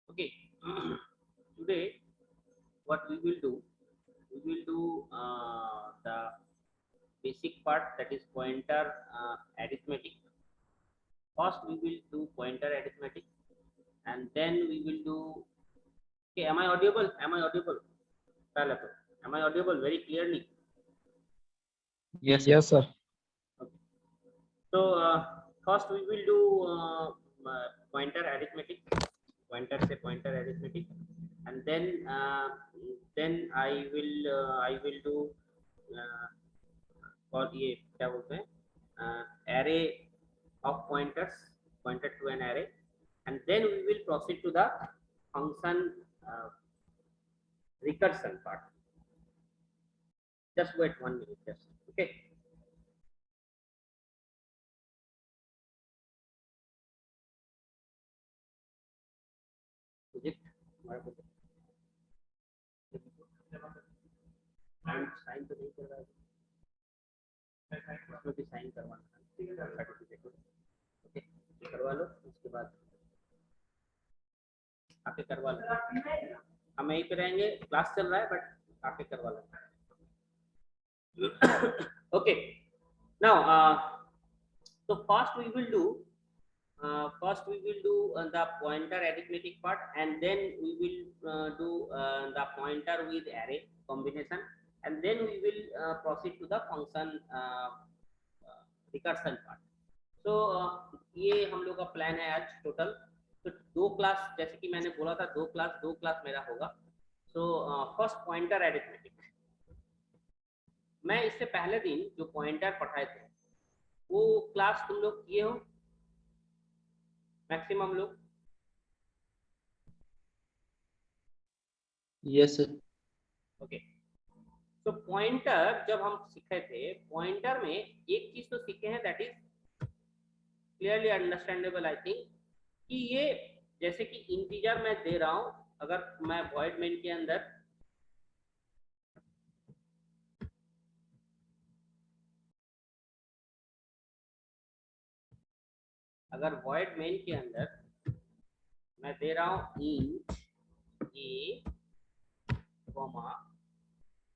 Okay. Today, what we will do, the basic part, that is pointer arithmetic. First, we will do pointer arithmetic, and then we will do. Okay, am I audible? Am I audible? Am I audible very clearly? Yes, sir. Yes, sir. Okay. So first we will do pointer arithmetic. Pointer arithmetic, and then I will do uh, और ये क्या बोलते हैं array of pointers pointed to an array, and then we will proceed to the function uh, recursion part. Just wait 1 minute, just okay. Project हमारा project sign तो नहीं कर रहा है, उसमें भी साइन करवाना सर्टिफिकेट। ओके, करवा लो, उसके बाद आके करवा लो। हम यहीं पे रहेंगे, क्लास चल रहा है बट आके करवा लो। Okay, now so first we will do the pointer arithmetic part, and then we will do the pointer with array combination, and then we will proceed to the function recursion part. So ये हम लोग का plan है आज total. तो दो class, जैसे कि मैंने बोला था, दो क्लास मेरा होगा। So first pointer arithmetic. मैं इससे पहले दिन जो पॉइंटर पढ़ाए थे वो क्लास तुम लोग किए हो मैक्सिमम लोग? Yes sir. ओके, तो पॉइंटर जब हम सीखे थे, पॉइंटर में एक चीज तो सीखे हैं, that is clearly understandable I think, कि ये जैसे कि इंटीजर मैं दे रहा हूं, अगर मैं वॉइड मेन के अंदर मैं दे रहा हूं int A comma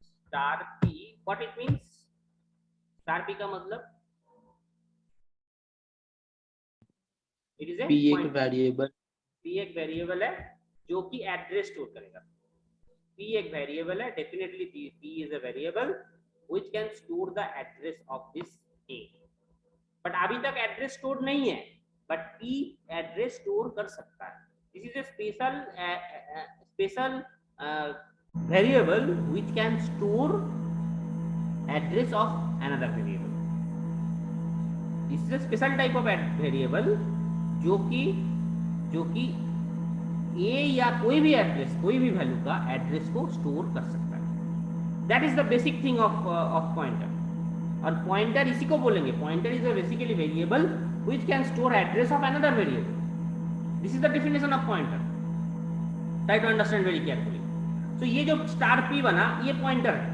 star P, what it means? Star P का मतलब इट इज ए पी एक वेरिएबल, पी एक वेरिएबल है जो कि एड्रेस स्टोर करेगा। पी एक वेरिएबल है, definitely P is a variable which can store the address of this A. But अभी तक एड्रेस स्टोर नहीं है, बट पी एड्रेस स्टोर कर सकता है। This is a special variable which can store address of another variable. This is a special type of variable जो कि ए या कोई भी एड्रेस, कोई भी वैल्यू का एड्रेस को स्टोर कर सकता है। That is the basic thing of pointer. और पॉइंटर इसी को बोलेंगे, pointer is a basically variable which can store address of another variable. This is the definition of pointer. Try to understand very carefully. So ये जो star P बना, ये pointer है।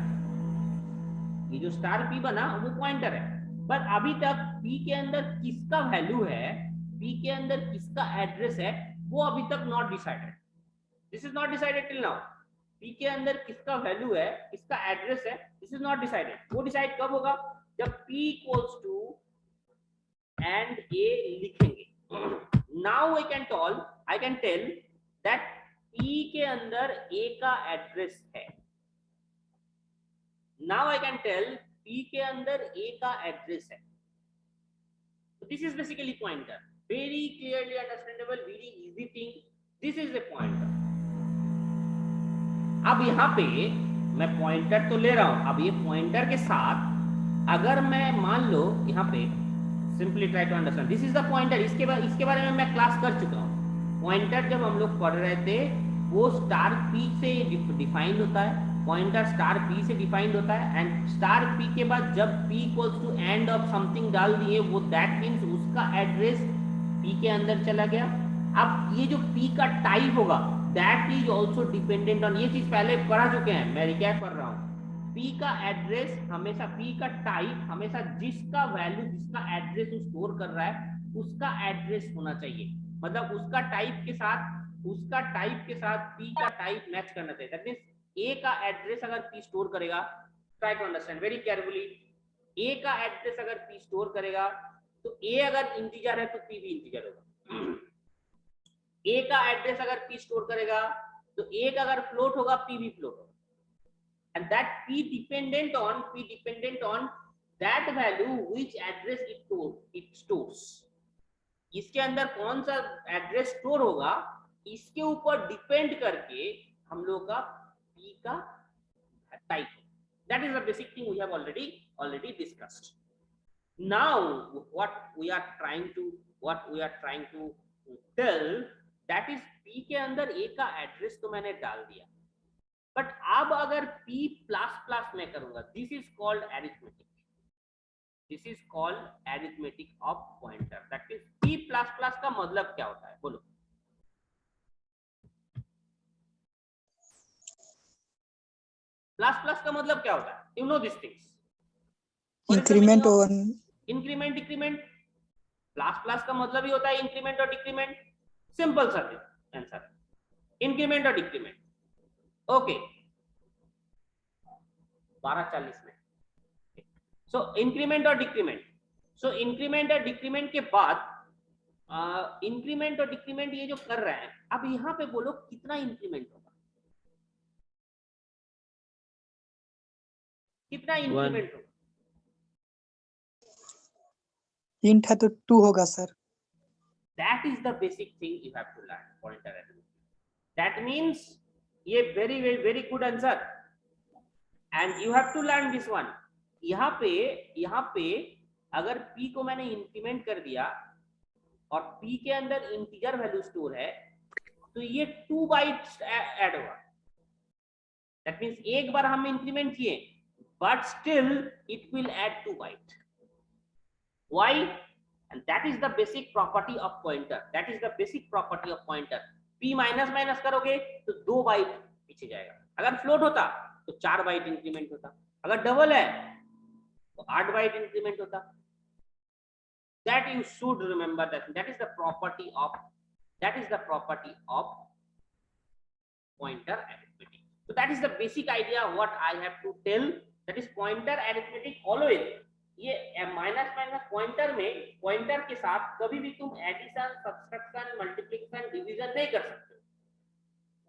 ये जो स्टार पी बना वो पॉइंटर है, पर अभी तक पी के अंदर किसका वैल्यू है, पी के अंदर किसका एड्रेस है, वो अभी तक not decided. This is not decided till now. P के अंदर किसका वैल्यू है, किसका एड्रेस है, दिस इज नॉट डिसाइडेड। वो डिसाइड कब होगा? जब p equals to and a लिखेंगे। Now I can tell that p के अंदर a का एड्रेस है। Now I can tell p के अंदर a का एड्रेस है। This is basically pointer, very clearly understandable, very easy thing. This is a pointer. अब यहाँ पे मैं पॉइंटर तो ले रहा हूं, अब ये पॉइंटर के साथ अगर मैं मान लो यहाँ पे simply try to understand, this is the pointer. इसके बारे में मैं क्लास कर चुका हूँ। पॉइंटर जब हम लोग पढ़ रहे थे वो स्टार पी से डिफाइंड होता है, पॉइंटर स्टार पी से डिफाइंड होता है, एंड स्टार पी के बाद जब p equals to and of something डाल दिए, वो दैट मींस उसका एड्रेस p के अंदर चला गया। अब ये जो p का टाइप होगा that is also dependent on, ये चीज पहले पढ़ा चुके हैं, मैं रिकैप कर रहा हूँ। p का एड्रेस हमेशा, p का टाइप हमेशा जिसका वैल्यू, जिसका एड्रेस स्टोर कर रहा है उसका एड्रेस होना चाहिए। मतलब उसका टाइप के साथ उसका टाइप के साथ p का टाइप मैच करना चाहिए। दैट मींस a का एड्रेस अगर p स्टोर करेगा, try to understand very carefully, a का एड्रेस अगर p स्टोर करेगा तो a अगर इंटीजर है तो p भी इंटीजर होगा। a का एड्रेस अगर p स्टोर करेगा तो a का अगर फ्लोट होगा p भी फ्लोट होगा, and that p dependent on that value which address it stores। इसके अंदर कौन सा एड्रेस स्टोर होगा इसके ऊपर डिपेंड करके हम लोग का p का type. That is the basic thing we have already discussed। now what we are trying to tell that is p के अंदर a का एड्रेस तो मैंने डाल दिया, बट अब अगर p प्लस प्लस में करूंगा, this is called arithmetic, this is called arithmetic of pointer. That is p plus plus का मतलब क्या होता है, बोलो। प्लस प्लस का मतलब क्या होता है, you know this things, increment और इंक्रीमेंट डिक्रीमेंट। प्लस प्लस का मतलब ही होता है इंक्रीमेंट और डिक्रीमेंट, सिंपल सा आंसर, इंक्रीमेंट और डिक्रीमेंट। ओके 12:40 में। सो इंक्रीमेंट और डिक्रीमेंट, सो इंक्रीमेंट और डिक्रीमेंट के बाद इंक्रीमेंट और डिक्रीमेंट ये जो कर रहे हैं, अब यहां पे बोलो कितना इंक्रीमेंट होगा, कितना इंक्रीमेंट होगा। 3 था तो 2 होगा sir. That is the basic thing you have to learn, pointer arithmetic. That means ये very good answer, and you have to learn this one। यहाँ पे अगर p को मैंने इंक्रीमेंट कर दिया और p के अंदर इंटीजर वैल्यू स्टोर है तो ये 2 बाइट्स ऐड होगा। दैट मींस एक बार हम इंक्रीमेंट किए but still it will add 2 byte. Why? and that is the basic property of pointer, that is the basic property of pointer। p minus minus करोगे तो 2 बाइट पीछे जाएगा, अगर फ्लोट होता तो 4 बाइट इंक्रीमेंट होता, अगर डबल है तो 8 बाइट इंक्रीमेंट होता। that you should remember, that is the property of pointer arithmetic। so that is the basic idea what I have to tell, that is pointer arithmetic। always ये minus minus pointer में, pointer के साथ कभी भी तुम addition, subtraction, multiplication, division नहीं कर सकते।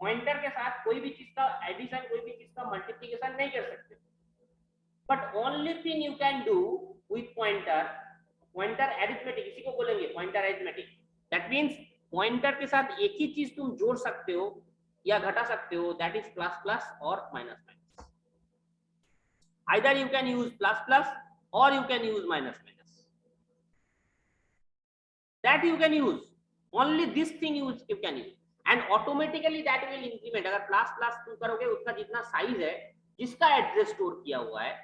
पॉइंटर के साथ कोई भी चीज का एडिशन, कोई भी चीज का मल्टीप्लिकेशन नहीं कर सकते। But only thing you can do with pointer arithmetic, इसी को बोलेंगे pointer arithmetic. That means pointer के साथ एक ही चीज तुम जोड़ सकते हो या घटा सकते हो, दैट इज प्लस प्लस और minus minus. Either you can use plus plus or you can use minus minus, that you can use, only this thing you can use, and automatically that will increment। अगर plus plus तुम करोगे उसका जितना size है, जिसका address store किया हुआ है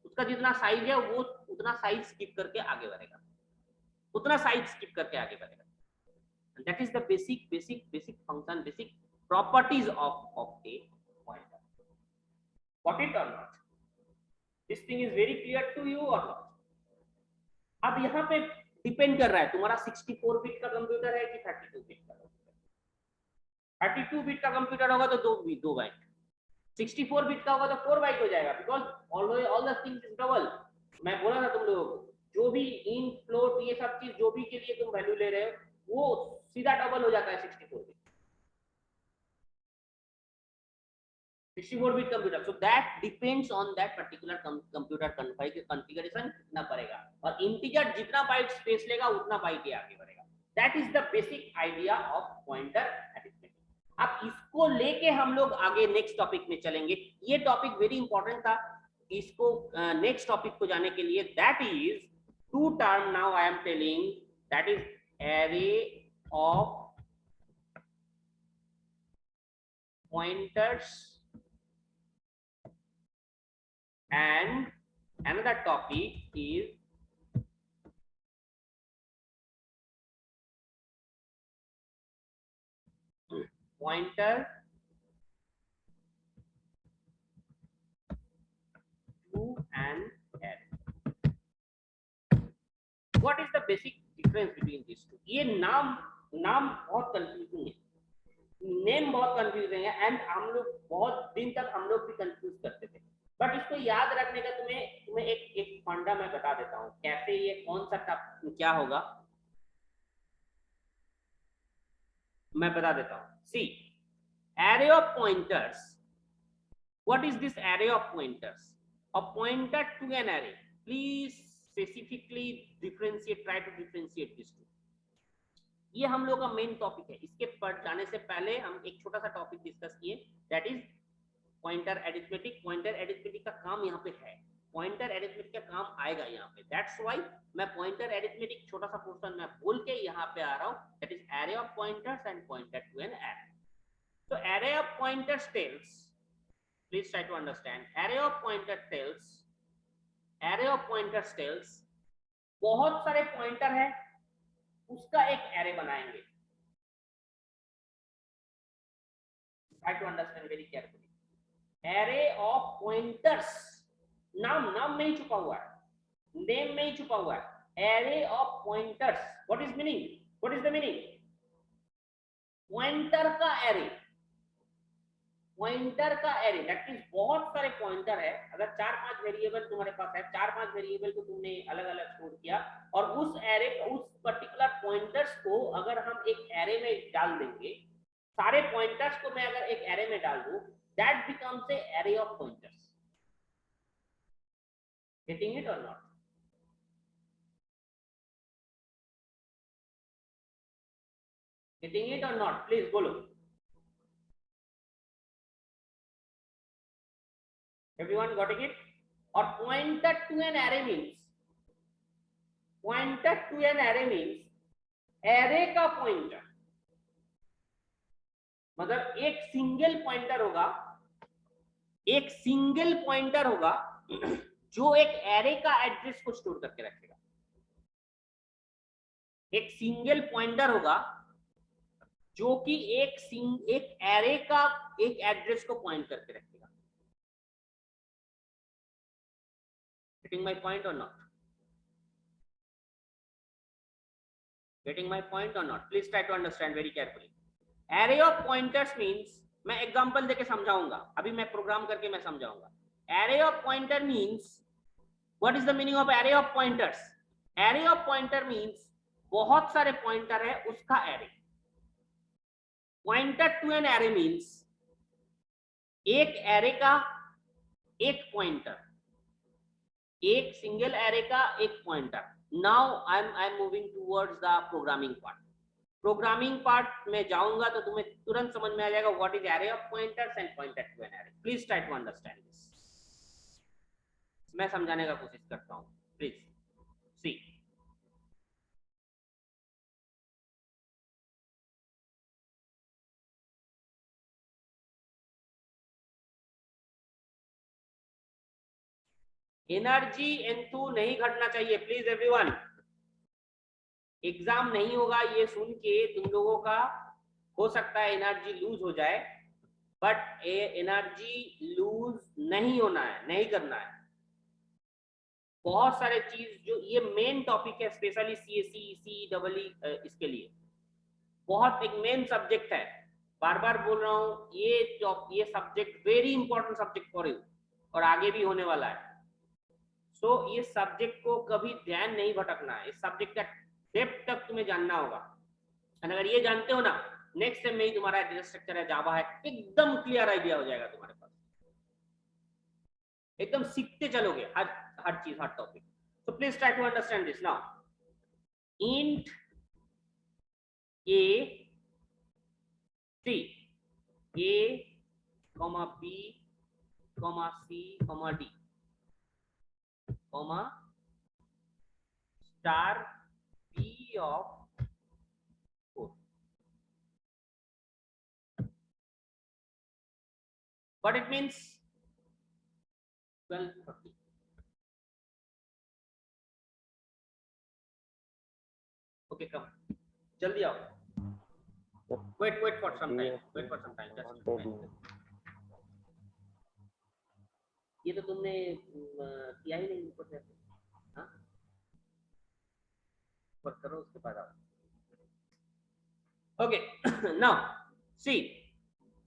उसका जितना साइज है वो उतना साइज स्किप करके आगे बढ़ेगा, उतना साइज स्किप करके आगे बढ़ेगा। and that is the basic function, basic properties of a pointer। got it or not? This thing is very clear to you or not? अब यहाँ पे डिपेंड कर रहा है तुम्हारा 64 बिट का कंप्यूटर है कि 32 बिट का कंप्यूटर। 32 बिट का कंप्यूटर होगा तो 2 बाइट, 64 बिट का होगा तो 4 बाइट हो जाएगा, because all the things is double. मैं बोला ना तुम लोगों को, जो भी इन फ्लोट ये सब चीज जो भी के लिए तुम वैल्यू ले रहे हो वो सीधा डबल हो जाता है 64 bit, 64 bit computer. So that depends on that particular computer configuration कितना पड़ेगा, और इंटीजर जितना बाइट स्पेस लेगा उतना बाइट ही आगे बढ़ेगा। That is the basic idea of pointer arithmetic. अब इसको लेके हम लोग आगे नेक्स्ट टॉपिक में चलेंगे। ये टॉपिक वेरी इंपॉर्टेंट था, इसको नेक्स्ट टॉपिक को जाने के लिए, that is 2 term now I am telling, that is array of pointers and another topic is pointer to an array। what is the basic difference between these two? ये नाम बहुत confusing है। Name बहुत confusing है and हम लोग बहुत दिन तक हम लोग भी कंफ्यूज करते थे, बट इसको याद रखने का तुम्हें एक फंडा मैं बता देता हूँ कैसे ये कौन सा क्या होगा, मैं बता देता हूँ। सी, array of pointers, what is this array of pointers? A pointer to an array, please specifically differentiate, try to differentiate these two. ये हम लोग का मेन टॉपिक है। इसके पर जाने से पहले हम एक छोटा सा टॉपिक डिस्कस किए, that is pointer arithmetic. Pointer arithmetic का काम यहाँ पे है, पॉइंटर एरिथमेटिक का काम आएगा यहाँ पे, दैट्स व्हाई मैं पॉइंटर एरिथमेटिक छोटा सा पोर्शन मैं बोल के यहाँ पे आ रहा हूँ, that is array of pointers and pointer to an array. So array of pointers tells, please try to understand, array of pointers tells बहुत सारे पॉइंटर है उसका एक एरे बनाएंगे। Try to understand very carefully. Array of pointers, नाम में ही छुपा हुआ है, नेम में ही छुपा हुआ है। Array of pointers, what is meaning? What is the meaning? Pointer का एरे, पॉइंटर का एरे, दैट मींस बहुत सारे पॉइंटर है। अगर 4-5 वेरिएबल तुम्हारे पास है, 4-5 वेरिएबल को तुमने अलग-अलग स्टोर किया और उस एरे, उस पर्टिकुलर पॉइंटर्स को अगर हम एक एरे में डाल देंगे, सारे पॉइंटर्स को मैं अगर एक एरे में डाल दूं, that becomes a array of pointers. Getting it और नॉट? गेटिंग इट और नॉट? प्लीज बोलो। Everyone got it? Or pointer to an array means, pointer to an array means array का pointer, मतलब एक सिंगल पॉइंटर होगा, एक single pointer होगा जो एक एरे का एड्रेस को स्टोर करके रखेगा। एक सिंगल पॉइंटर होगा जो कि एक एरे का एक एड्रेस को पॉइंट करके रखेगा। Getting my point or not? Getting my point or not? Please try to understand very carefully. Array of pointers means, मैं एग्जांपल देके समझाऊंगा, अभी मैं प्रोग्राम करके मैं समझाऊंगा। Array of pointer means, what is the meaning of array of pointers? Array of pointer means बहुत सारे पॉइंटर है उसका array. Pointer to an array means एक एरे का एक पॉइंटर, एक सिंगल एरे का एक pointer. Now I am moving towards the programming part. Programming part में जाऊंगा तो तुम्हें तुरंत समझ में आ जाएगा what is array of pointers and pointer to an array. Please try to understand this, मैं समझाने का कोशिश करता हूं, प्लीज सी। एनर्जी एंथू नहीं घटना चाहिए प्लीज एवरीवन। एग्जाम नहीं होगा ये सुन के तुम लोगों का हो सकता है एनर्जी लूज हो जाए, बट एनर्जी लूज नहीं होना है, नहीं करना है। बहुत सारे चीज जो ये मेन टॉपिक है, स्पेशली सीएससी सीडब्ल्यू इसके लिए बहुत एक मेन सब्जेक्ट है। बार बार बोल रहा हूँ, ये subject very important subject for you और आगे भी होने वाला है। सो ये सब्जेक्ट को कभी ध्यान नहीं भटकना है, इस सब्जेक्ट का डेप्थ तक तुम्हें जानना होगा। अगर ये जानते हो ना, नेक्स्ट सेम में ही तुम्हारा डेटा स्ट्रक्चर है, जावा है, एकदम क्लियर आइडिया हो जाएगा तुम्हारे पास, एकदम सीखते चलोगे हर चीज, हर topic. So please try to understand this now. Int a c, a comma b comma c comma d comma star b of 4। What it means? 12:30. Okay, come. जल्दी आओ. Wait for some time. Wait for some time. Just ये तो तुमने किया ही नहीं ऊपर से, हाँ? ऊपर करो उसके बाद आओ. Okay, now सी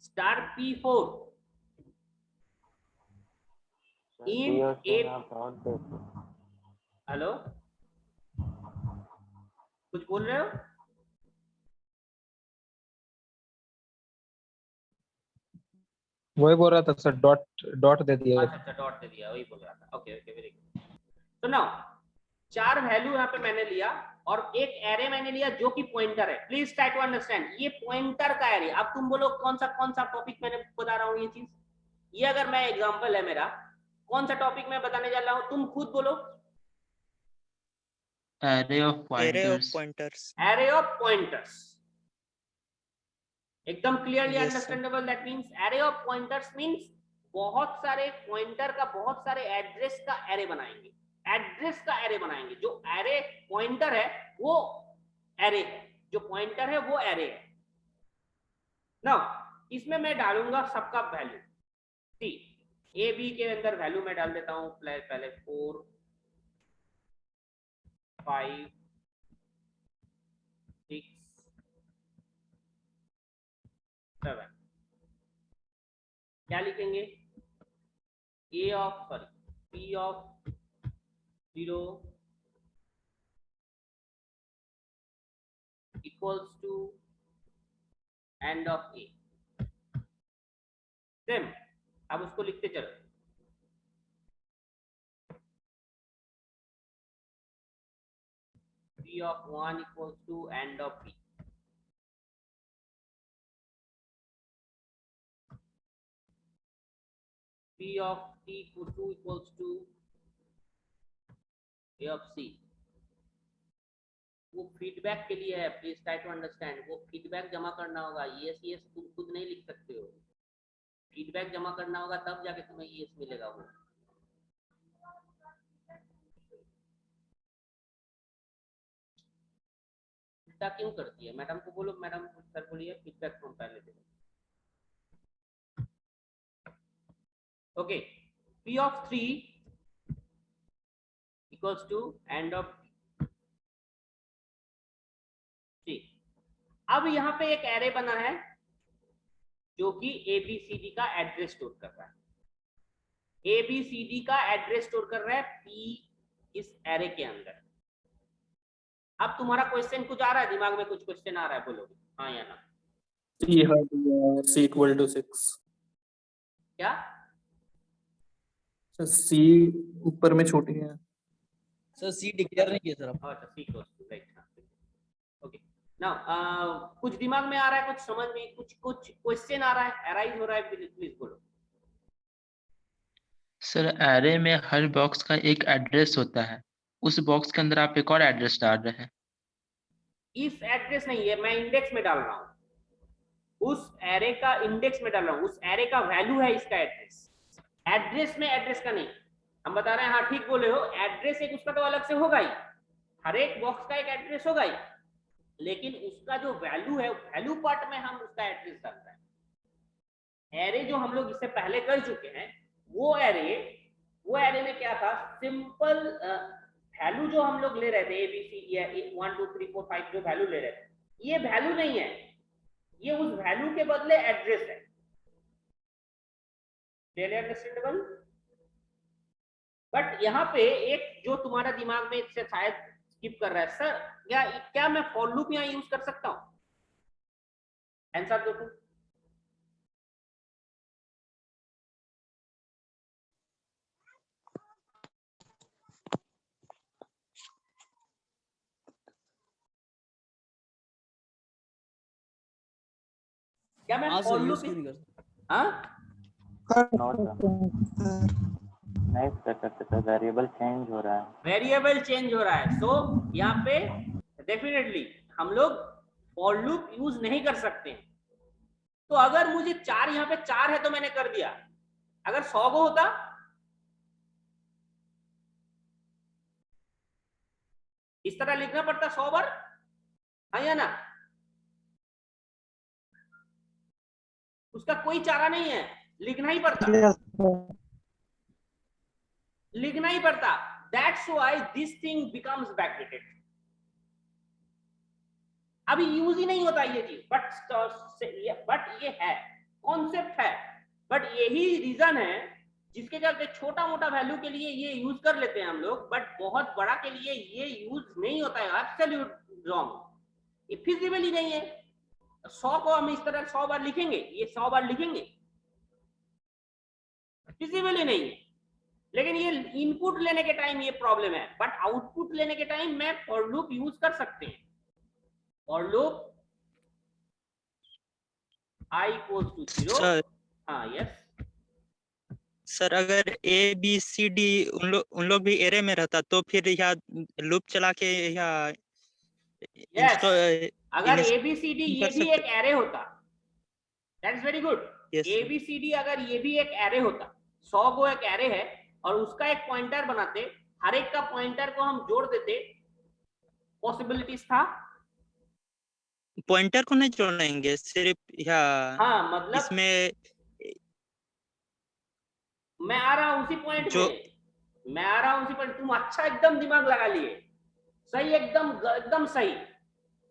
स्टार P4 इन ए, हेलो कुछ बोल रहे हो? वही बोल रहा था सर, डॉट डॉट दे दिया। अच्छा डॉट दे दिया, वही बोल रहा था। Okay okay very good. तो नाउ 4 वैल्यू यहाँ पे मैंने लिया और एक एरे मैंने लिया जो कि पॉइंटर है। प्लीज ट्राई टू अंडरस्टैंड, ये पॉइंटर का एरे। अब तुम बोलो कौन सा टॉपिक मैंने बता रहा हूँ ये चीज। ये अगर मैं एग्जांपल है मेरा, कौन सा टॉपिक मैं बताने जा रहा हूँ, तुम खुद बोलो। array of Array of pointers. pointers. Array of pointers. एकदम clearly Yes, sir. Understandable. That means array of pointers means बहुत सारे पॉइंटर का, बहुत सारे एड्रेस का एरे बनाएंगे। एड्रेस का एरे बनाएंगे। जो एरे पॉइंटर है वो एरे है, जो पॉइंटर है वो एरे है। नाउ इसमें मैं डालूंगा सबका वैल्यू। सी ए बी के अंदर वैल्यू मैं डाल देता हूं पहले 4 5 6 7। क्या लिखेंगे? A of sorry p of 0 equals to and of a. Same अब उसको लिखते चलो। P of 1 equals to end of P. P of T equals 2 equals to A of C. वो फीडबैक के लिए है। Please try to understand. वो feedback जमा करना होगा। यस यस तुम खुद नहीं लिख सकते हो। फीडबैक जमा करना होगा तब जाके तुम्हें यस मिलेगा। वो उल्टा क्यों करती है? मैडम को बोलो, मैडम सर बोलिए फीडबैक फॉर्म पहले दे। Okay P of 3 equals to end of C। अब यहाँ पे एक एरे बना है जो कि ABCD का एड्रेस स्टोर कर रहा है। ABCD का एड्रेस स्टोर कर रहा है P इस एरे के अंदर। अब तुम्हारा क्वेश्चन कुछ आ रहा है दिमाग में? कुछ क्वेश्चन आ रहा है? बोलोगे हाँ या ना? C equal to 6। क्या C ऊपर में छोटी है सर C डिक्लेयर नहीं किया सर आप। अच्छा C close to right. Okay now कुछ दिमाग में आ रहा है, कुछ समझ में, कुछ क्वेश्चन आ रहा है, अराइज हो रहा है? प्लीज बोलो। सर array में हर बॉक्स का एक एड्रेस होता है, उस बॉक्स के अंदर आप एक और एड्रेस डाल रहे हैं। इस एड्रेस नहीं है, मैं इंडेक्स में डाल रहा हूँ। उस एरे का इंडेक्स में डाल रहा हूँ। उस एरे का वैल्यू है इसका एड्रेस। एड्रेस में एड्रेस का नहीं। हम बता रहे हैं हाँ ठीक बोले हो। एड्रेस एक उसका तो अलग से होगा ही, हर एक बॉक्स का एक एड्रेस होगा ही, लेकिन उसका जो वैल्यू है, वैल्यू पार्ट में हम उसका एड्रेस डाल रहे हैं। एरे जो हम लोग इससे पहले कर चुके हैं, वो एरे में क्या था? सिंपल वैल्यू जो हम लोग ले रहे थे ABC या 1 2 3 4 5 जो वैल्यू ले रहे थे, ये वैल्यू नहीं है, ये उस वैल्यू के बदले एड्रेस है। Clearly understandable? बट यहाँ पे एक जो तुम्हारा दिमाग में इससे शायद स्किप कर रहा है, सर क्या मैं फॉर लूप यहाँ यूज कर सकता हूँ? आंसर देखो। क्या मैं फॉर लूप? हाँ नहीं कर सकते सर, वेरिएबल चेंज हो रहा है। वेरिएबल चेंज हो रहा है। सो यहाँ पे डेफिनेटली हम लोग फॉर लूप यूज नहीं कर सकते। तो अगर मुझे 4 यहाँ पे 4 है तो मैंने कर दिया। अगर 100 को होता इस तरह लिखना पड़ता 100 बार, हाँ या ना? उसका कोई चारा नहीं है, लिखना ही पड़ता। Yes, sir. लिखना ही पड़ता। That's why this thing becomes backdated. अभी यूज ही नहीं होता ये चीज, बट ये है, कॉन्सेप्ट है, बट यही रीजन है जिसके चलते छोटा मोटा वैल्यू के लिए ये यूज कर लेते हैं हम लोग, बट बहुत बड़ा के लिए ये यूज नहीं होता है। एब्सोल्यूट रॉन्ग, ये फिजिबल ही नहीं है। 100 को हम इस तरह 100 बार लिखेंगे, ये 100 बार लिखेंगे, फिजिबल ही नहीं है। लेकिन ये इनपुट लेने के टाइम ये प्रॉब्लम है, बट आउटपुट लेने के टाइम मैं फॉर लूप यूज कर सकते हैं। For loop i equals to 0। Sir हाँ, यस सर, अगर ए बी सी डी उन लोग भी एरे में रहता तो फिर यहाँ लूप चला के यहाँ यस, अगर इनिस- ABCD ये कर भी सकते- एक एरे होता, that is very good. Yes, sir. ABCD अगर ये भी एक एरे होता, 100 को एक एरे है और उसका एक पॉइंटर बनाते, हर एक का पॉइंटर को हम जोड़ देते, पॉसिबिलिटीज था। पॉइंटर को नहीं जोड़ेंगे, सिर्फ यहाँ हाँ, मतलब इसमें मैं आ रहा हूं उसी पॉइंट जो- में, मैं आ रहा हूं उसी पॉइंट। तुम अच्छा एकदम दिमाग लगा लिए, सही, एकदम सही।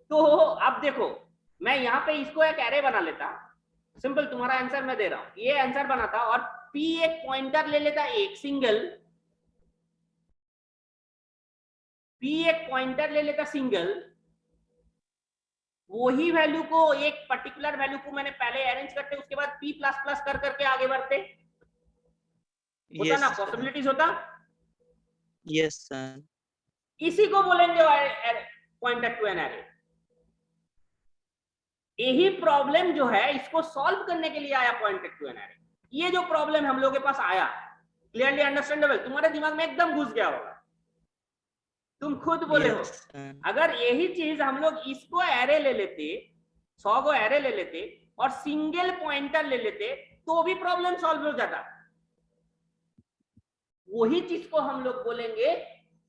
तो अब देखो, मैं यहाँ पे इसको एक एरे बना लेता, सिंपल, तुम्हारा आंसर मैं दे रहा हूं, ये आंसर बनाता और P एक पॉइंटर ले लेता, एक सिंगल, P एक पॉइंटर ले लेता सिंगल, वही वैल्यू को, एक पर्टिकुलर वैल्यू को मैंने पहले अरेंज करते, उसके बाद P प्लस प्लस कर करके आगे बढ़ते, होता ना, पॉसिबिलिटीज होता। यस सर, इसी को बोलेंगे पॉइंटर टू एन एरे। यही प्रॉब्लम जो है, इसको सॉल्व करने के लिए आया पॉइंटर टू एन एरे। ये जो प्रॉब्लम हम लोग के पास आया, क्लियरली अंडरस्टैंडेबल, तुम्हारे दिमाग में एकदम घुस गया होगा, तुम खुद बोले हो। अगर यही चीज हम लोग इसको एरे ले लेते, 100 को एरे ले लेते और सिंगल पॉइंटर ले लेते, तो भी प्रॉब्लम सॉल्व हो जाता। वही चीज को हम लोग बोलेंगे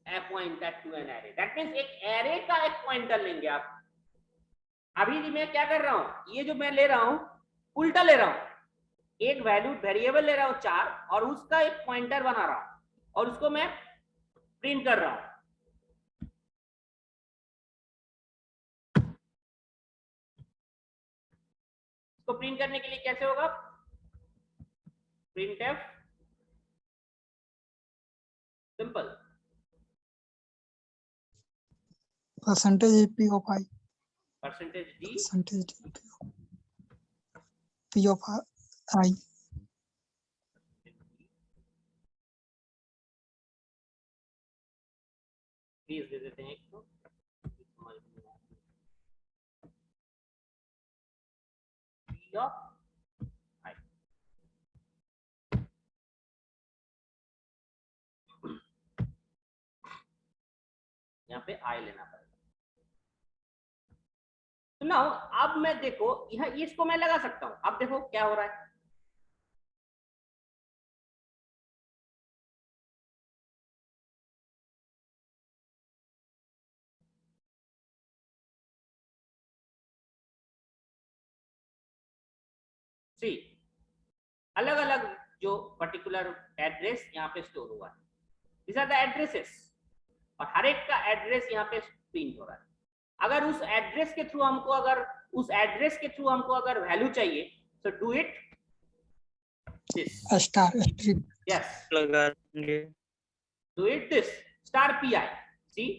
a pointer to an array. That means एक एरे का एक पॉइंटर लेंगे आप। अभी मैं क्या कर रहा हूं, ये जो मैं ले रहा हूं उल्टा ले रहा हूं, एक वैल्यू वेरिएबल ले रहा हूं 4 और उसका एक पॉइंटर बना रहा हूं और उसको मैं प्रिंट कर रहा हूं। इसको प्रिंट करने के लिए कैसे होगा, printf simple percentage P of I, percentage d percentage P of I, please दे देते हैं इसको, समझ में आ रहा है। P of I, यहाँ पे I लेना पड़ेगा। तो ना अब मैं देखो, यहाँ इसको मैं लगा सकता हूं। अब देखो क्या हो रहा है, सी अलग अलग जो पर्टिकुलर एड्रेस यहाँ पे स्टोर हुआ है, दिस आर द एड्रेसेस, और हर एक का एड्रेस यहाँ पे प्रिंट हो रहा है। अगर उस एड्रेस के थ्रू हमको अगर वैल्यू चाहिए, so do it this, star strip, yes, लगा देंगे। do it this star pi, see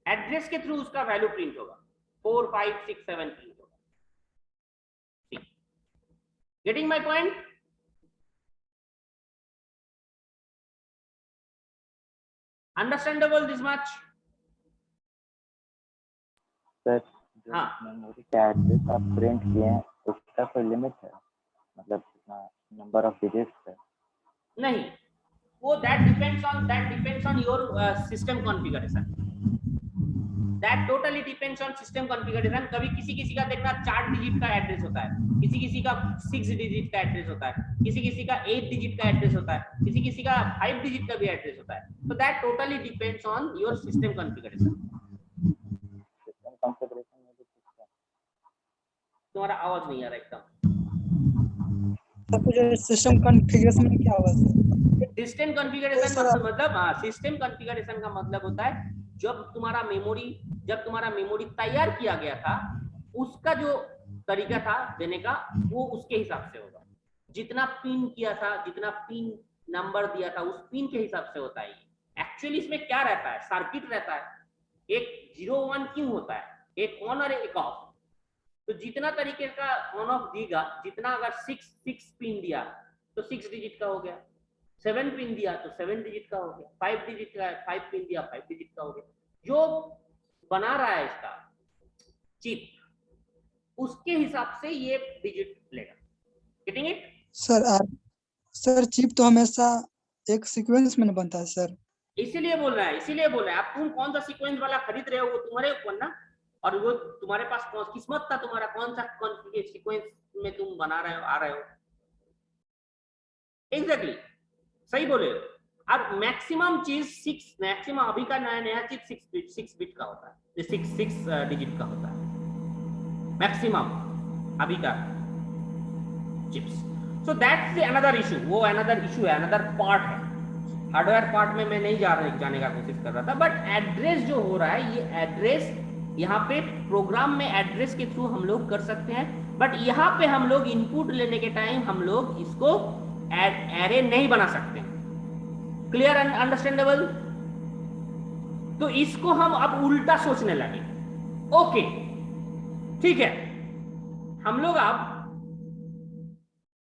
address के थ्रू उसका वैल्यू प्रिंट होगा, 4 5 6 7 प्रिंट होगा। see, getting my point? Understandable this much? Sir, जो हाँ। मेमोरी का एड्रेस आप प्रिंट किए हैं उसका कोई लिमिट है, मतलब कितना नंबर ऑफ डिजिट्स है? नहीं, वो that depends on your system configuration, that totally depends on system configuration। कभी किसी का देखना 4 डिजिट का एड्रेस होता है, किसी का 6 डिजिट का एड्रेस होता है, किसी का 8 डिजिट का एड्रेस होता है, किसी का 5 डिजिट का भी एड्रेस होता है। तो that totally depends on your system configuration। System configuration में भी कुछ है? तुम्हारा आवाज नहीं आ रहा एकदम। सब कुछ सिस्टम कॉन्फ़िगरेशन में क्या होगा सर? सिस्टम कॉन्फ़िगरेशन सर, मतलब, हाँ, सिस्टम कॉन्फ़िगरेशन का मतलब होता है जब तुम्हारा मेमोरी जब तुम्हारा मेमोरी तैयार किया गया था उसका जो तरीका था देने का वो उसके हिसाब से होगा। जितना पिन किया था, जितना पिन नंबर दिया था उस पिन के हिसाब से होता है। एक्चुअली इसमें क्या रहता है, सर्किट रहता है, एक 0 1 क्यों होता है, एक ऑन और एक ऑफ। तो जितना तरीके का ऑन ऑफ देगा, जितना अगर 6 पिन दिया तो 6 डिजिट का हो गया, 7 पिन दिया तो 7 डिजिट का हो गया, 5 डिजिट का 5 पिन दिया 5 डिजिट का हो गया। जो बना रहा है इसका चिप उसके हिसाब से ये डिजिट लेगा। Getting it? सर चिप तो हमेशा एक सीक्वेंस में बनता है सर। इसीलिए बोल रहा है आप तुम कौन सा सीक्वेंस वाला खरीद रहे हो वो तुम्हारे ऊपर ना, और वो तुम्हारे पास किस्मत था तुम्हारा कौन सा सीक्वेंस में तुम बना रहे हो, आ रहे हो। एग्जैक्टली सही बोले। और मैक्सिमम चीज 6, मैक्सिमम अभी का नया चीज 6 बिट का होता है, 6 डिजिट का होता है मैक्सिमम अभी का chips. So that's another issue, वो अनदर इशू है, अनदर पार्ट है। हार्डवेयर पार्ट में मैं नहीं जाने का कोशिश कर रहा था, बट एड्रेस जो हो रहा है, ये एड्रेस यहाँ पे प्रोग्राम में एड्रेस के थ्रू हम लोग कर सकते हैं, बट यहाँ पे हम लोग इनपुट लेने के टाइम हम लोग इसको एरे नहीं बना सकते। Clear and understandable? तो इसको हम अब उल्टा सोचने लगे। ओके ठीक है, हम लोग अब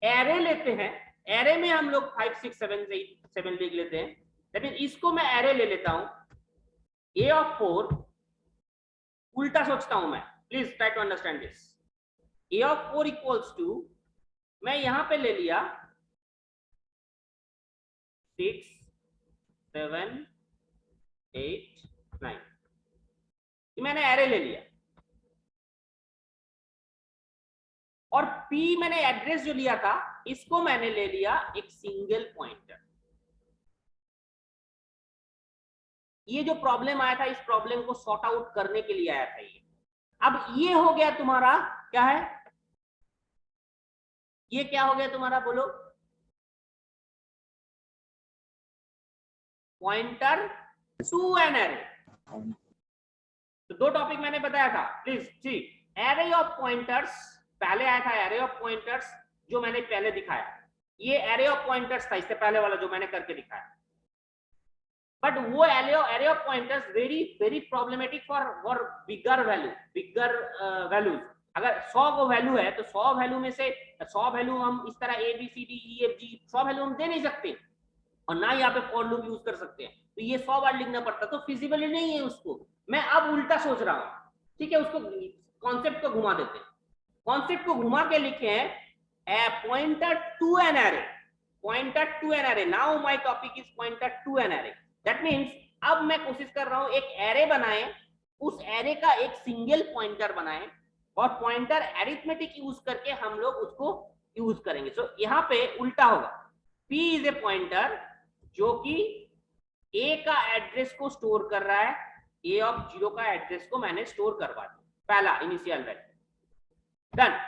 एरे लेते हैं, एरे में हम लोग 5 6 7 8 7 लिख लेते हैं। दैट मीन इसको मैं एरे ले लेता हूं, a of 4 उल्टा सोचता हूं मैं, please try to understand this. a of 4 equals to, मैं यहां पे ले लिया 6 7 8 9, मैंने एरे ले लिया। और P मैंने एड्रेस जो लिया था इसको मैंने ले लिया एक सिंगल पॉइंटर। ये जो प्रॉब्लम आया था इस प्रॉब्लम को सॉर्ट आउट करने के लिए आया था ये। अब ये हो गया तुम्हारा क्या है, ये क्या हो गया तुम्हारा बोलो, पॉइंटर टू एन एरे। तो दो टॉपिक मैंने बताया था, please see. Array of pointers पहले आया था, एरे ऑफ पॉइंटर्स जो मैंने पहले दिखाया, ये एरे ऑफ पॉइंटर्स था इससे पहले वाला जो मैंने करके दिखाया। बट वो array of pointers very problematic for bigger values. अगर 100 को वैल्यू है तो 100 वैल्यू में से 100 वैल्यू हम इस तरह A B C D E F G 100 value हम दे नहीं सकते, और ना यहाँ पे फॉर लूप यूज कर सकते हैं, तो ये 100 बार लिखना पड़ता, तो फिजिबल नहीं है उसको। मैं अब उल्टा सोच रहा हूँ, ठीक है, उसको कॉन्सेप्ट को घुमा देते हैं। कॉन्सेप्ट को घुमा के लिखे हैं pointer to an array, pointer to an array. Now my topic is pointer to an array. That means अब मैं कोशिश कर रहा हूं एक एरे बनाए, उस एरे का एक सिंगल पॉइंटर बनाए, और पॉइंटर एरिथमेटिक यूज करके हम लोग उसको यूज करेंगे। सो यहाँ पे उल्टा होगा, P इज ए पॉइंटर जो कि A का एड्रेस को स्टोर कर रहा है, A ऑफ 0 का एड्रेस को मैंने स्टोर करवा दिया, पहला इनिशियल वैल्यू, डन,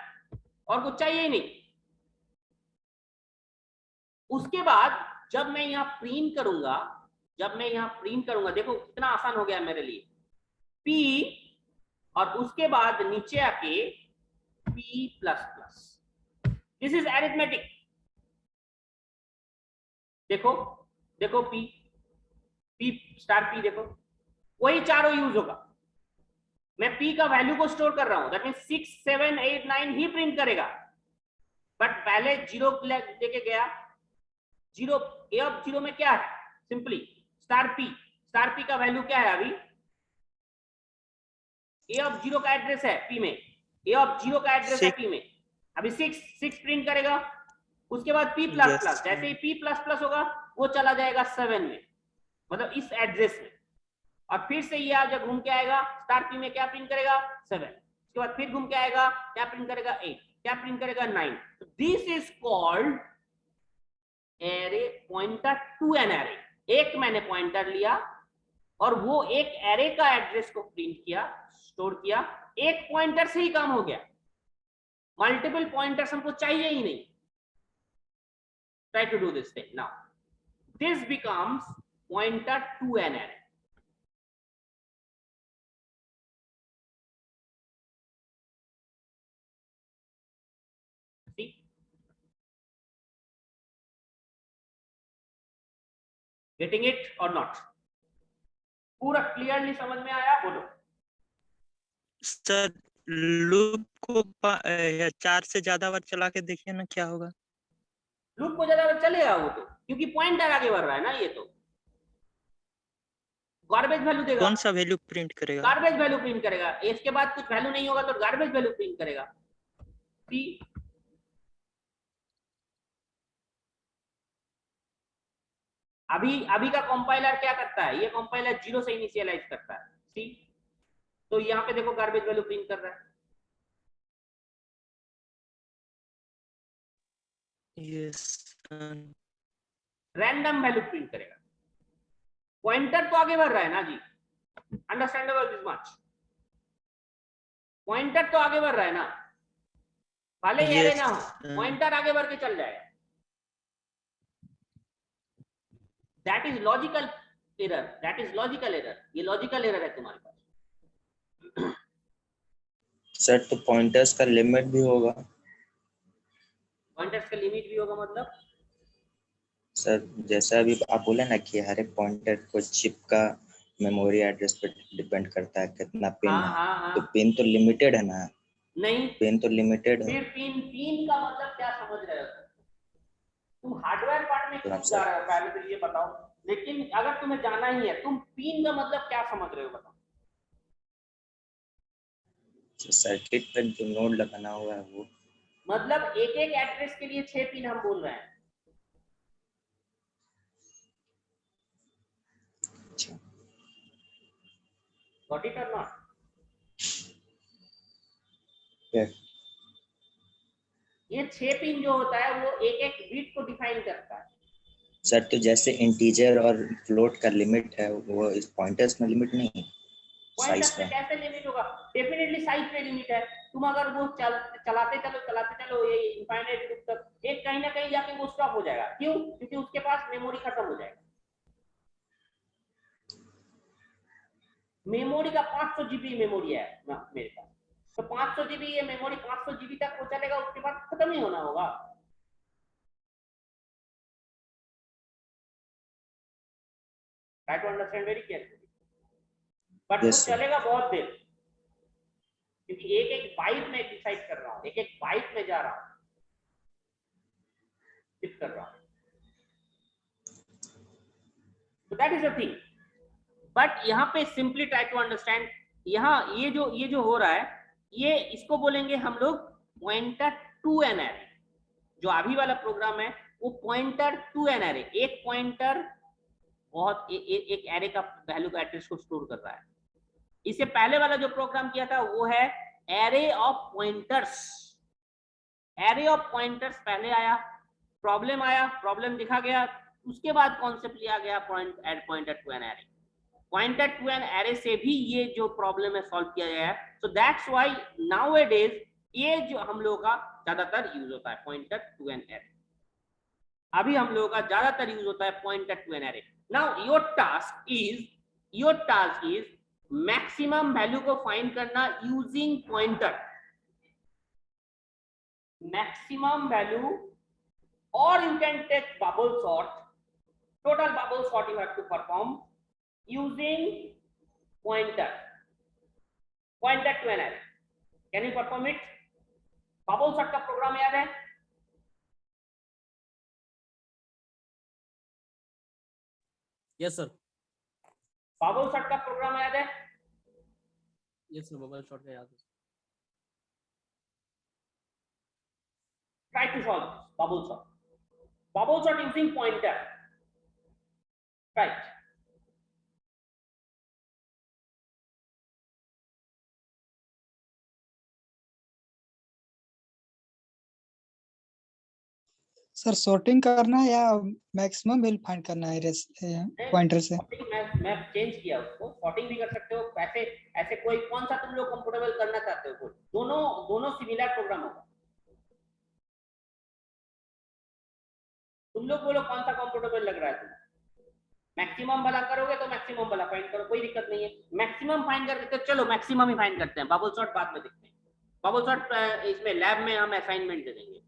और कुछ चाहिए ही नहीं। उसके बाद जब मैं यहाँ प्रिंट करूंगा, देखो कितना आसान हो गया मेरे लिए, P और उसके बाद नीचे आके P plus plus, this is arithmetic. देखो P स्टार P, देखो वही चारों यूज होगा। मैं P का वैल्यू को स्टोर कर रहा हूं, दैट मीन 6 7 8 9 ही प्रिंट करेगा, बट पहले 0 लेके गया। 0 A ऑफ 0 में क्या है, सिंपली स्टार P का वैल्यू क्या है, अभी A ऑफ 0 का एड्रेस है P में, A ऑफ 0 का एड्रेस है P में, अभी 6 प्रिंट करेगा। उसके बाद P प्लस प्लस, जैसे ही P प्लस प्लस होगा वो चला जाएगा 7 में, मतलब इस एड्रेस में, और फिर से ये जब घूम के आएगा स्टार P में क्या प्रिंट करेगा 7, उसके बाद फिर घूम के आएगा क्या प्रिंट करेगा 8, क्या प्रिंट करेगा 9। This is called array, pointer to an array. एक मैंने पॉइंटर लिया और वो एक एरे का एड्रेस को प्रिंट किया, स्टोर किया, एक पॉइंटर से ही काम हो गया, मल्टीपल पॉइंटर्स हमको चाहिए ही नहीं। Try to do this thing now. This becomes pointer to an array. Getting it और नॉट? पूरा क्लियरली समझ में आया? बोलो। सर लूप को 4 से ज्यादा बार चला के देखिए ना क्या होगा। लूप को ज्यादा चलेगा वो तो, क्योंकि पॉइंटर आगे बढ़ रहा है ना, ये तो गार्बेज वैल्यू देगा। कौन सा वैल्यू प्रिंट करेगा? गार्बेज वैल्यू प्रिंट करेगा। इसके बाद कुछ वैल्यू नहीं होगा तो गार्बेज वैल्यू प्रिंट करेगा। सी अभी का कंपाइलर क्या करता है? ये कंपाइलर 0 से इनिशियलाइज करता है। सी तो यहाँ पे देखो गार्बेज वैल्यू प्रिंट कर रहा है। यस रैंडम वैल्यू प्रिंट करेगा। पॉइंटर तो आगे बढ़ रहा है ना जी, अंडरस्टैंडेबल दिस मच। पॉइंटर तो आगे बढ़ रहा है ना, भले ही एरे ना हो, पॉइंटर आगे बढ़ के चल जाएगा। That is logical error, that is logical error. ये लॉजिकल एरर है तुम्हारे पास। सर तो पॉइंटर्स का लिमिट भी होगा? पॉइंटर्स का लिमिट भी होगा मतलब? सर जैसा अभी आप बोले ना कि हर एक पॉइंटर को चिप का मेमोरी एड्रेस पे डिपेंड करता है कितना पिन हाँ है, हाँ हाँ। तो पिन तो लिमिटेड है ना? नहीं, पिन तो लिमिटेड है। फिर पिन का मतलब क्या समझ रहे हो तुम? हार्डवेयर पार्ट में क्यों जा रहे हो पहले तो ये बताओ। लेकिन अगर तुम्हें जाना ही है, तुम पिन का मतलब क्या समझ रहे हो बताओ? सर्किट पर जो नोड लगाना हुआ है वो। मतलब एक एक एड्रेस के लिए 6 पिन हम बोल रहे हैं। अच्छा, गॉट इट और नॉट? ये 6 पिन जो होता है वो एक एक बिट को डिफाइन करता है। सर तो जैसे इंटीजर और फ्लोट का लिमिट है वो इस पॉइंटर्स में लिमिट नहीं है? पॉइंटर्स में कैसे लिमिट होगा? डेफिनेटली साइज पे लिमिट है। तुम अगर वो चलाते चलो ये इनफाइनाइट लूप तक, एक कहीं ना कहीं जाके वो स्टॉप हो जाएगा। क्यों? क्योंकि उसके पास मेमोरी खत्म हो जाएगा। मेमोरी का 500 जीबी मेमोरी है मेरे पास, तो 500 जीबी ये मेमोरी 500 जीबी तक वो चलेगा, उसके बाद खत्म ही होना होगा। Try to understand very carefully. But वो चलेगा बहुत देर, क्योंकि एक एक बाइट में डिसाइड कर रहा हूं, एक एक बाइट में जा रहा हूं, शिफ्ट कर रहा हूं। So that is the thing. But यहाँ पे सिंपली ट्राई टू अंडरस्टैंड। यहाँ ये जो हो रहा है, ये इसको बोलेंगे हम लोग पॉइंटर टू एन एरे। जो अभी वाला प्रोग्राम है वो पॉइंटर टू एन एरे, एक पॉइंटर बहुत एक एरे का वैल्यू का एड्रेस को स्टोर कर रहा है। इससे पहले वाला जो प्रोग्राम किया था वो है array of pointers. Array of pointers पहले आया, प्रॉब्लम आया, प्रॉब्लम दिखा गया, उसके बाद कॉन्सेप्ट लिया गया pointer to an array. Pointer to an array से भी ये जो प्रॉब्लम है सॉल्व किया गया है। सो दैट्स व्हाई नाउअडेज ये जो हम लोगों का ज्यादातर यूज होता है पॉइंटर टू एन एरे। अभी हम लोगों का ज्यादातर यूज होता है pointer to an array. Now your task is maximum value को फाइंड करना यूजिंग पॉइंटर। मैक्सिमम वैल्यू, और you can take bubble sort, total bubble sort you have to perform using pointer to an array. Can you perform it? bubble sort का programme याद है? Yes sir. bubble sort का programme याद है? Yes sir, bubble shot का याद है। Try to solve this bubble sort. Bubble sort using pointer. Right. Sir sorting करना है या मैक्सिमम वैल्यू फाइंड करना है पॉइंटर से? मैं चेंज किया उसको, सॉर्टिंग भी कर सकते हो। ऐसे ऐसे कोई कौन सा तुम लोग कंफर्टेबल करना चाहते हो? दोनों सिमिलर प्रोग्राम होगा। तुम लोग बोलो कौन सा कंफर्टेबल लग रहा है तुम्हें? मैक्सिमम वाला करोगे तो मैक्सिमम वाला फाइंड करो, कोई दिक्कत नहीं है। मैक्सिमम फाइंड करके तो चलो मैक्सिमम ही फाइंड करते हैं, बबल सॉर्ट बाद में देखते हैं। बबल सॉर्ट इसमें लैब में हम असाइनमेंट दे देंगे।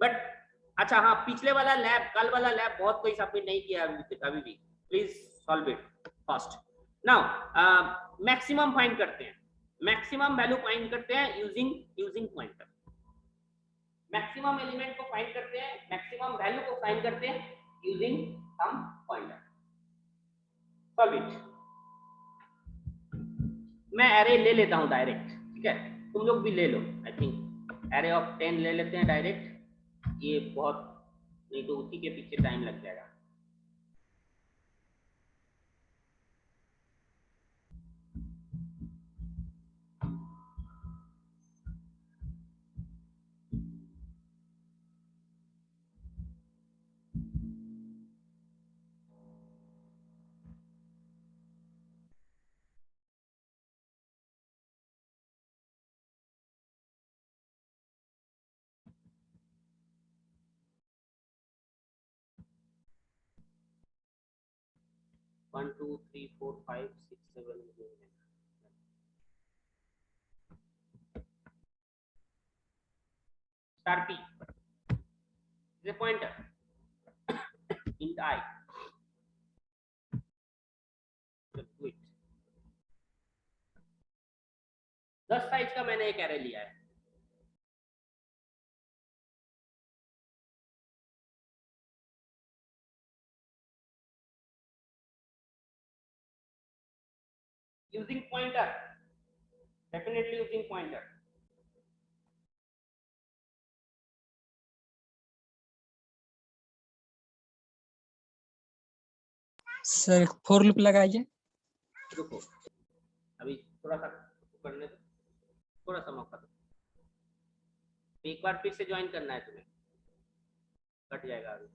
बट अच्छा हाँ, पिछले वाला लैब, कल वाला लैब बहुत कोई सबमिट नहीं किया अभी भी। Please solve it fast. Now maximum find करते हैं, मैक्सिमम वैल्यू फाइंड करते हैं यूजिंग पॉइंटर। मैक्सिमम एलिमेंट को फाइंड करते हैं, मैक्सिमम वैल्यू को फाइंड करते हैं using some pointer. Solve it. मैं एरे ले लेता हूं डायरेक्ट, ठीक है, तुम लोग भी ले लो। आई थिंक एरे ऑफ 10 ले लेते हैं डायरेक्ट, ये बहुत, नहीं तो उसी के पीछे टाइम लग जाएगा। One two three four five six seven star P is a pointer int I quit। 10 size का मैंने एक एरे लिया है, using pointer, definitely using pointer। Sir for loop लगाइए। रुको अभी थोड़ा सा करने दो, थोड़ा सा मौका दो, एक बार फिर से ज्वाइन करना है तुम्हें, कट जाएगा अभी।